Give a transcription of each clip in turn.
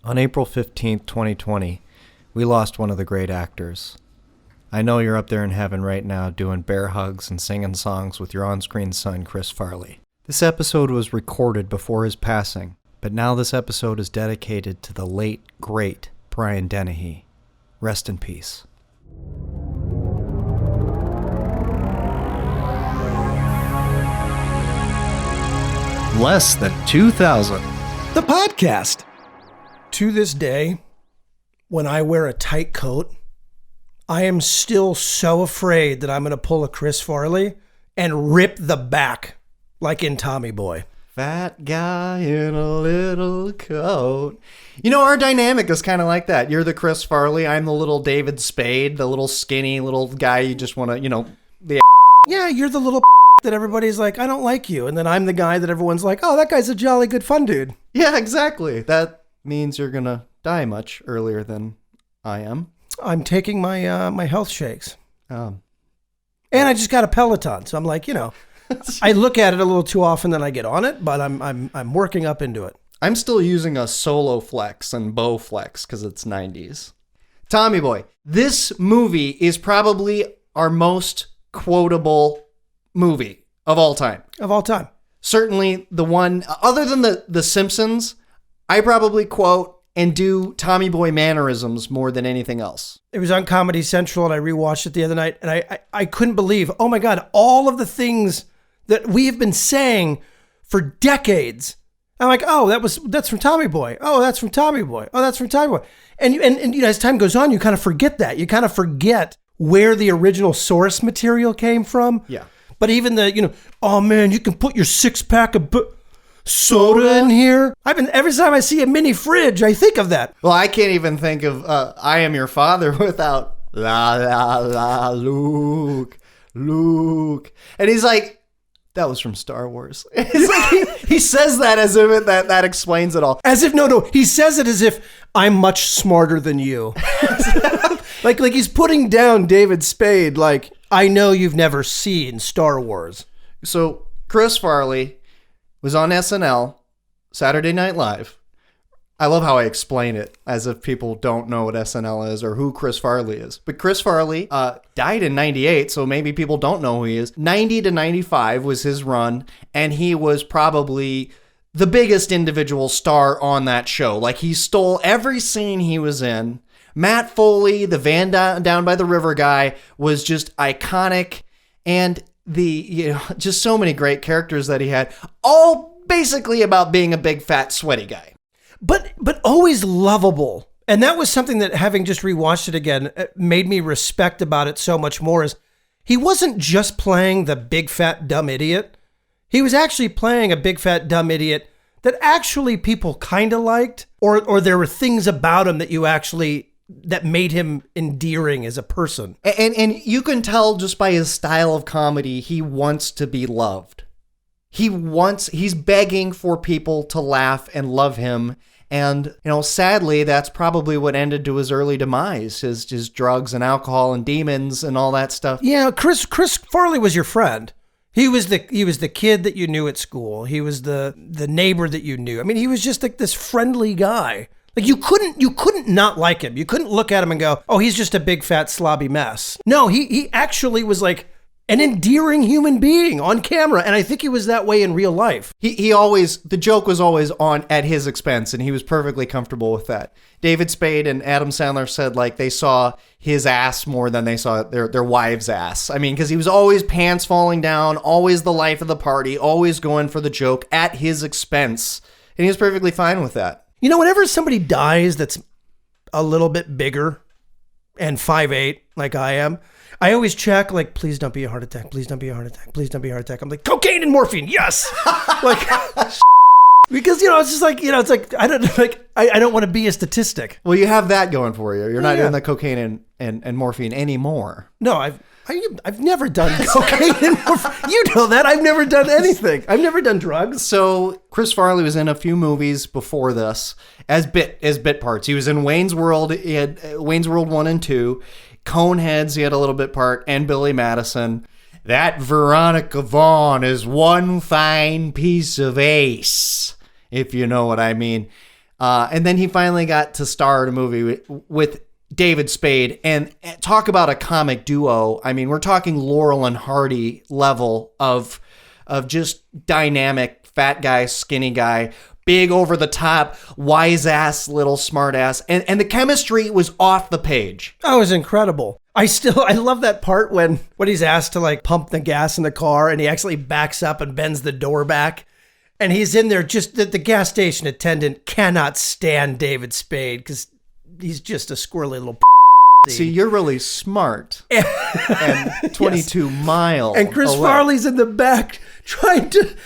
On April 15th, 2020, we lost one of the great actors. I know you're up there in heaven right now doing bear hugs and singing songs with your on-screen son, Chris Farley. This episode was recorded before his passing, but now this episode is dedicated to the late, great Brian Dennehy. Rest in peace. Less than 2,000. The podcast. To this day, when I wear a tight coat, I am still so afraid that I'm going to pull a Chris Farley and rip the back like in Tommy Boy. Fat guy in a little coat. You know, our dynamic is kind of like that. You're the Chris Farley. I'm the little David Spade, the little skinny little guy you just want to, the Yeah, you're the little that everybody's like, I don't like you. And then I'm the guy that everyone's like, oh, that guy's a jolly good fun dude. Yeah, exactly. That means you're going to die much earlier than I am. I'm taking my my health shakes. And I just got a Peloton. So I'm like, I look at it a little too often than I get on it, but I'm working up into it. I'm still using a Solo Flex and Bow Flex because it's 90s. Tommy Boy, this movie is probably our most quotable movie of all time. Of all time. Certainly the one, other than the Simpsons, I probably quote and do Tommy Boy mannerisms more than anything else. It was on Comedy Central and I rewatched it the other night and I couldn't believe, oh my God, all of the things that we have been saying for decades. I'm like, oh, that's from Tommy Boy. Oh, that's from Tommy Boy. Oh, that's from Tommy Boy. And as time goes on, you kind of forget that. You kind of forget where the original source material came from. Yeah. But even oh man, you can put your 6-pack of soda in here. Every time I see a mini fridge, I think of that. Well, I can't even think of I Am Your Father without la la la Luke. And he's like, that was from Star Wars. It's like he says that as if that explains it all. As if no, he says it as if I'm much smarter than you. like he's putting down David Spade. Like, I know you've never seen Star Wars. So Chris Farley was on SNL, Saturday Night Live. I love how I explain it as if people don't know what SNL is or who Chris Farley is. But Chris Farley died in 98, so maybe people don't know who he is. 90 to 95 was his run, and he was probably the biggest individual star on that show. Like, he stole every scene he was in. Matt Foley, the Van Down by the River guy, was just iconic, and just so many great characters that he had, all basically about being a big, fat, sweaty guy. But always lovable. And that was something that, having just rewatched it again, made me respect about it so much more, is he wasn't just playing the big, fat, dumb idiot. He was actually playing a big, fat, dumb idiot that actually people kind of liked, or there were things about him that made him endearing as a person. And you can tell just by his style of comedy, he wants to be loved. He's begging for people to laugh and love him. And, sadly, that's probably what ended to his early demise, his drugs and alcohol and demons and all that stuff. Yeah, Chris Farley was your friend. He was the kid that you knew at school. He was the neighbor that you knew. I mean, he was just like this friendly guy. Like, you couldn't not like him. You couldn't look at him and go, oh, he's just a big, fat, slobby mess. No, he actually was like an endearing human being on camera. And I think he was that way in real life. The joke was always on at his expense, and he was perfectly comfortable with that. David Spade and Adam Sandler said, like, they saw his ass more than they saw their wife's ass. I mean, because he was always pants falling down, always the life of the party, always going for the joke at his expense. And he was perfectly fine with that. Whenever somebody dies that's a little bit bigger and 5'8", like I am, I always check, like, please don't be a heart attack. Please don't be a heart attack. Please don't be a heart attack. I'm like, cocaine and morphine. Yes. Like, because, it's just like, it's like, I don't want to be a statistic. Well, you have that going for you. You're not doing the cocaine and morphine anymore. No, I've never done cocaine and morphine. You know that. I've never done anything. I've never done drugs. So Chris Farley was in a few movies before this as bit parts. He was in Wayne's World. He had Wayne's World 1 and 2. Coneheads, he had a little bit part, and Billy Madison. That Veronica Vaughn is one fine piece of ace, if you know what I mean. And then he finally got to star in a movie with David Spade, and talk about a comic duo. I mean, we're talking Laurel and Hardy level of just dynamic fat guy, skinny guy, big over the top, wise ass, little smart ass. And the chemistry was off the page. Oh, it was incredible. I love that part when he's asked to like pump the gas in the car and he actually backs up and bends the door back. And he's in there, just the gas station attendant cannot stand David Spade because he's just a squirrely little See, you're really smart and 22 miles. And Chris Farley's in the back trying to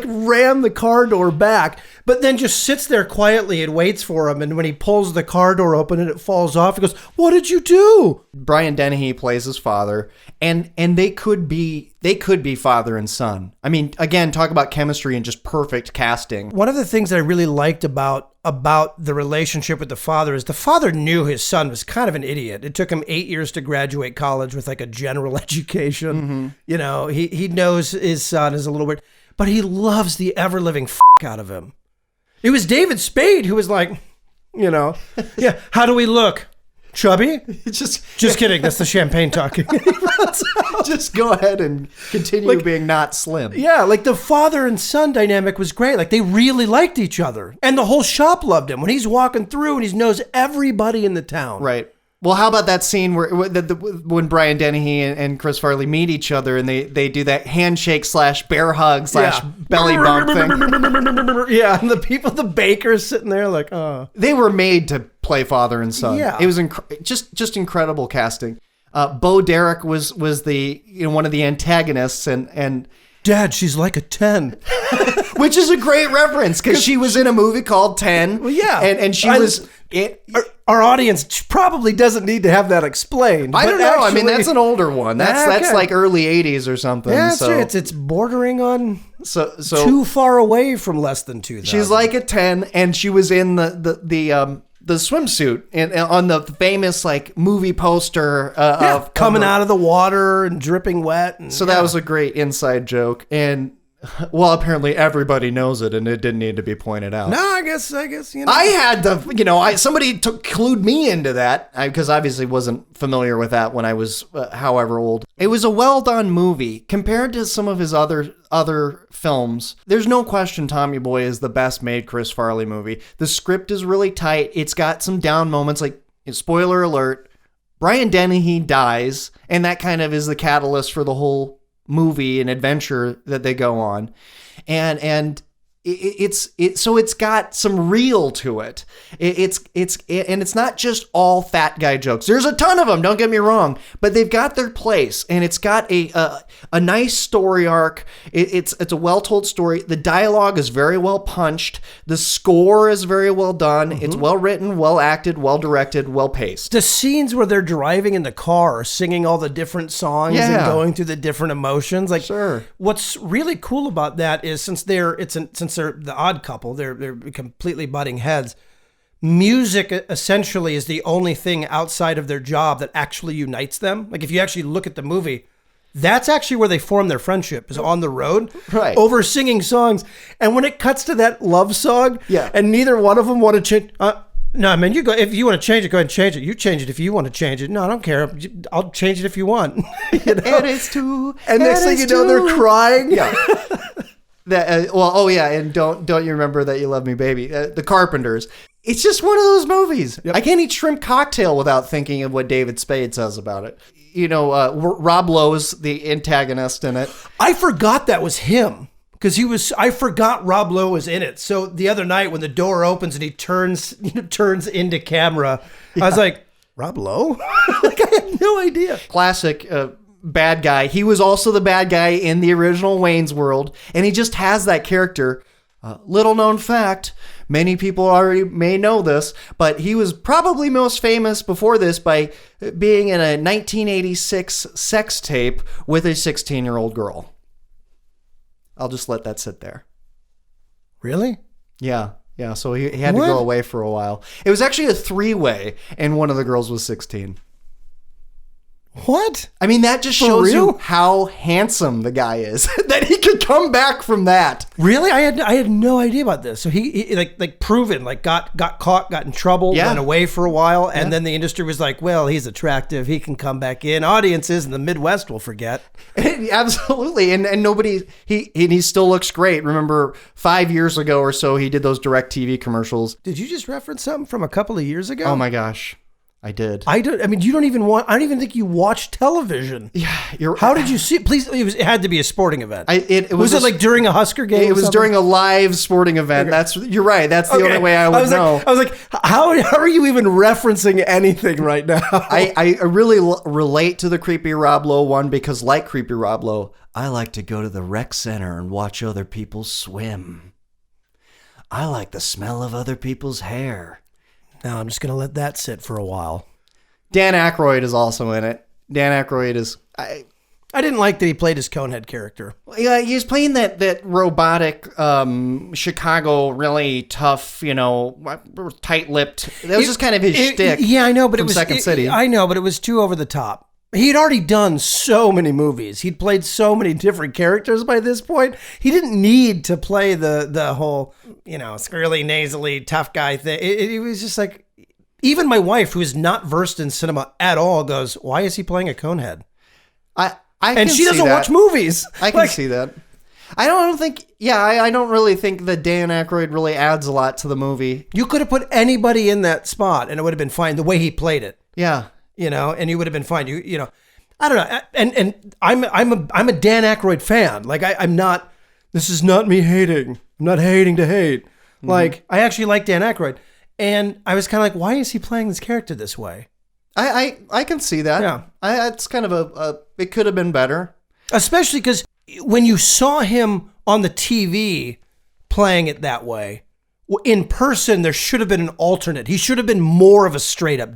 ram the car door back, but then just sits there quietly and waits for him. And when he pulls the car door open and it falls off, he goes, "What did you do?" Brian Dennehy plays his father, and they could be father and son. I mean, again, talk about chemistry and just perfect casting. One of the things that I really liked about the relationship with the father is the father knew his son was kind of an idiot. It took him 8 years to graduate college with like a general education. Mm-hmm. You know, he knows his son is a little weird, but he loves the ever living out of him. It was David Spade who was like, yeah, how do we look? Chubby? Just kidding. That's the champagne talking. Just go ahead and continue being not slim. Yeah, like the father and son dynamic was great. Like they really liked each other. And the whole shop loved him. When he's walking through and he knows everybody in the town. Right. Well, how about that scene where when Brian Dennehy and Chris Farley meet each other and they do that handshake / bear hug / belly bump thing? Yeah, and the baker's sitting there like, oh. They were made to play father and son. Yeah. It was just incredible casting. Bo Derek was the one of the antagonists and Dad, she's like a 10. Which is a great reference because she was in a movie called 10. Well, yeah. And she was... Our audience probably doesn't need to have that explained. I don't know. Actually, I mean, that's an older one. That's like early 80s or something. Yeah, that's right. It's bordering on so too far away from less than 2000. She's like a 10, and she was in the swimsuit and on the famous like movie poster of coming out of the water and dripping wet. And, so that was a great inside joke. And well, apparently everybody knows it, and it didn't need to be pointed out. No, I guess I had to, somebody clued me into that because obviously wasn't familiar with that when I was however old. It was a well done movie compared to some of his other films. There's no question Tommy Boy is the best made Chris Farley movie. The script is really tight. It's got some down moments, like spoiler alert, Brian Dennehy dies, and that kind of is the catalyst for the whole movie and adventure that they go on, and it's got some real to it. It's not just all fat guy jokes. There's a ton of them, don't get me wrong, but they've got their place, and it's got a nice story arc. It's a well told story. The dialogue is very well punched. The score is very well done. Mm-hmm. It's well written, well acted, well directed, well paced. The scenes where they're driving in the car, singing all the different songs and going through the different emotions, like sure. What's really cool about that is since they're the odd couple, they're completely butting heads. Music essentially is the only thing outside of their job that actually unites them. Like if you actually look at the movie, that's actually where they form their friendship, is on the road, right? Over singing songs. And when it cuts to that love song, and neither one of them want to change. No, man, you go. If you want to change it, go ahead and change it. You change it if you want to change it. No, I don't care. I'll change it if you want. And it's too. And next thing you know, they're crying. Yeah. And don't you remember That You Love Me, Baby? The Carpenters. It's just one of those movies. Yep. I can't eat shrimp cocktail without thinking of what David Spade says about it. Rob Lowe's the antagonist in it. I forgot that was him because I forgot Rob Lowe was in it. So the other night when the door opens and he turns into camera, I was like, Rob Lowe? Like I had no idea. Classic. Bad guy. He was also the bad guy in the original Wayne's World, and he just has that character. Little known fact, many people already may know this, but he was probably most famous before this by being in a 1986 sex tape with a 16-year-old girl. I'll just let that sit there. Really? Yeah. So he had to go away for a while. It was actually a 3-way, and one of the girls was 16. What? I mean, that just For shows real? you how handsome the guy is, that he could come back from that. Really? I had no idea about this. So he like proven, like got caught, got in trouble, Yeah. went away for a while, and then the industry was like, well, he's attractive, he can come back in. Audiences in the Midwest will forget. Absolutely. And nobody, he still looks great. Remember 5 years ago or so, he did those direct TV commercials. Did you just reference something from a couple of years ago? Oh my gosh. I did. I don't even think you watch television. Yeah. How did you see? Please, it had to be a sporting event. Was it like during a Husker game? It was during a live sporting event. You're right. That's the only way I would know. I was like, how are you even referencing anything right now? I really relate to the Creepy Rob Lowe one because, like Creepy Rob Lowe, I like to go to the rec center and watch other people swim. I like the smell of other people's hair. Now I'm just going to let that sit for a while. Dan Aykroyd is also in it. Dan Aykroyd is... I didn't like that he played his Conehead character. Yeah, he was playing that robotic, Chicago, really tough, tight-lipped. That was just kind of his shtick. Yeah, I know, but it was Second City. I know, but it was too over the top. He had already done so many movies. He'd played so many different characters by this point. He didn't need to play the whole, squirrely, nasally, tough guy thing. It was just like, even my wife, who is not versed in cinema at all, goes, "Why is he playing a Conehead?" And she doesn't watch movies. I can see that. I don't really think that Dan Aykroyd really adds a lot to the movie. You could have put anybody in that spot, and it would have been fine. The way he played it. Yeah. And you would have been fine. I don't know. And I'm a Dan Aykroyd fan. Like I'm not. This is not me hating. I'm not hating to hate. Mm-hmm. Like I actually like Dan Aykroyd, and I was kind of like, why is he playing this character this way? I can see that. Yeah. It's kind of it could have been better, especially because when you saw him on the TV playing it that way, in person there should have been an alternate. He should have been more of a straight up.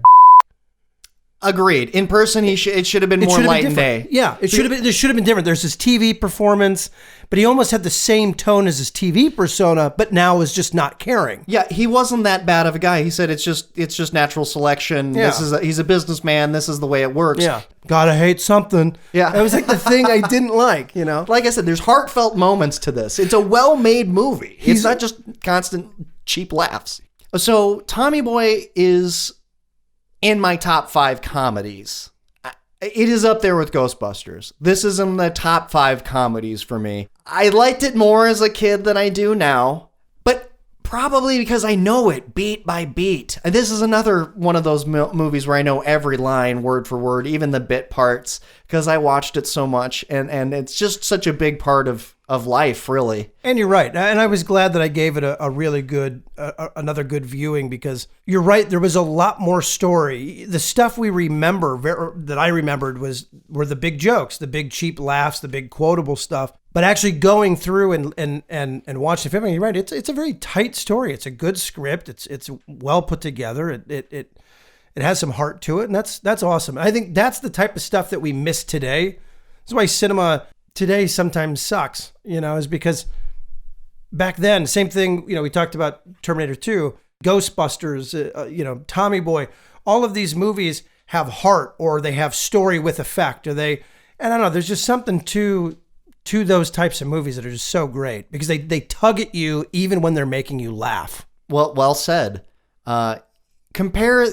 Agreed. In person, it should have been more light and day. Yeah, it should have been. There should have been different. There's his TV performance, but he almost had the same tone as his TV persona, but now is just not caring. Yeah, he wasn't that bad of a guy. He said it's just natural selection. Yeah. He's a businessman. This is the way it works. Yeah, gotta hate something. Yeah, that was like the thing I didn't like. Like I said, there's heartfelt moments to this. It's a well-made movie. It's not just constant cheap laughs. So Tommy Boy is in my top 5 comedies. It is up there with Ghostbusters. This is in the top 5 comedies for me. I liked it more as a kid than I do now, but probably because I know it beat by beat. And this is another one of those movies where I know every line word for word, even the bit parts, because I watched it so much, and it's just such a big part of life, really. And you're right. And I was glad that I gave it a really good, another good viewing, because you're right. There was a lot more story. The stuff we remember, that I remembered, were the big jokes, the big cheap laughs, the big quotable stuff. But actually going through and watching the film, you're right. It's a very tight story. It's a good script. It's well put together. It has some heart to it, and that's awesome. I think that's the type of stuff that we miss today. That's why cinema today sometimes sucks, is because back then, same thing, we talked about Terminator 2, Ghostbusters, Tommy Boy, all of these movies have heart, or they have story with effect, and I don't know, there's just something to those types of movies that are just so great, because they tug at you even when they're making you laugh. Well said. Compare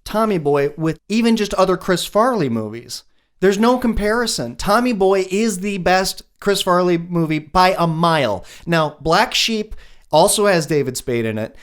Tommy Boy with even just other Chris Farley movies. There's no comparison. Tommy Boy is the best Chris Farley movie by a mile. Now, Black Sheep also has David Spade in it.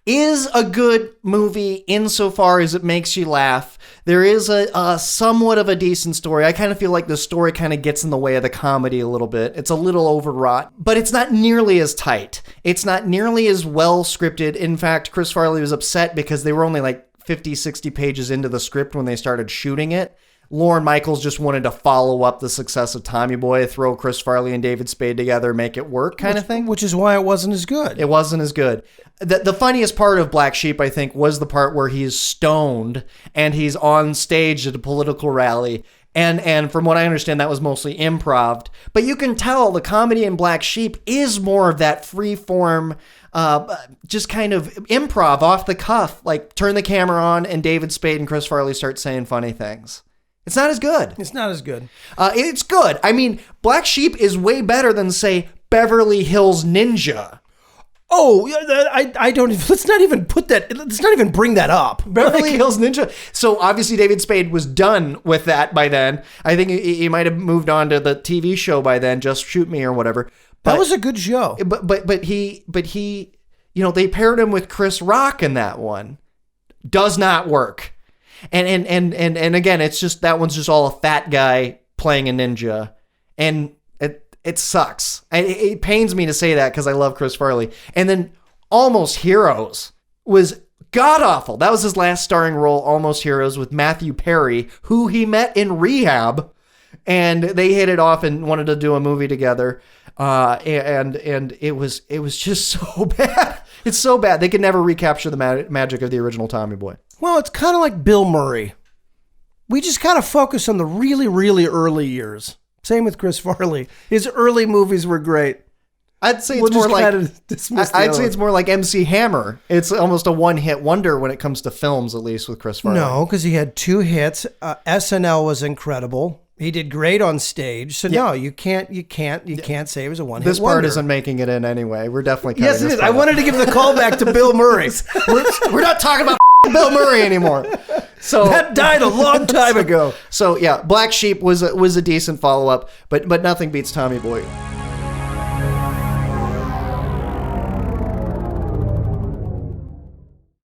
Is a good movie insofar as it makes you laugh. There is a somewhat of a decent story. I kind of feel like the story kind of gets in the way of the comedy a little bit. It's a little overwrought, but it's not nearly as tight. It's not nearly as well scripted. In fact, Chris Farley was upset because they were only like 50, 60 pages into the script when they started shooting it. Lorne Michaels just wanted to follow up the success of Tommy Boy, throw Chris Farley and David Spade together, make it work kind of thing. Which is why it wasn't as good. It wasn't as good. The funniest part of Black Sheep, I think, was the part where he's stoned and he's on stage at a political rally. And from what I understand, that was mostly improv. But you can tell the comedy in Black Sheep is more of that free form, just kind of improv off the cuff. Like turn the camera on and David Spade and Chris Farley start saying funny things. It's not as good. It's not as good. It's good. I mean, Black Sheep is way better than, say, Beverly Hills Ninja. Oh, I don't. Let's not even put that. Let's not even bring that up. Beverly Hills Ninja. So obviously David Spade was done with that by then. I think he might have moved on to the TV show by then, Just Shoot Me or whatever. But, that was a good show. But he, you know, they paired him with Chris Rock in that one. Does not work. And again, it's just, that one's just all a fat guy playing a ninja, and it sucks. It pains me to say that because I love Chris Farley. And then Almost Heroes was god awful. That was his last starring role, Almost Heroes, with Matthew Perry, who he met in rehab, and they hit it off and wanted to do a movie together. And it was just so bad. It's so bad. They could never recapture the magic of the original Tommy Boy. Well, it's kind of like Bill Murray. We just kind of focus on the really, really early years. Same with Chris Farley. His early movies were great. I'd say it's more like MC Hammer. It's almost a one-hit wonder when it comes to films, at least with Chris Farley. No, because he had 2 hits. SNL was incredible. He did great on stage. So no, you can't say it was a one-hit wonder. This part isn't making it in anyway. We're definitely cutting yes, it this is. part I wanted to give the call back to Bill Murray. We're not talking about Bill Murray anymore. So that died a long time ago. So yeah, Black Sheep was a decent follow-up, but nothing beats Tommy Boy.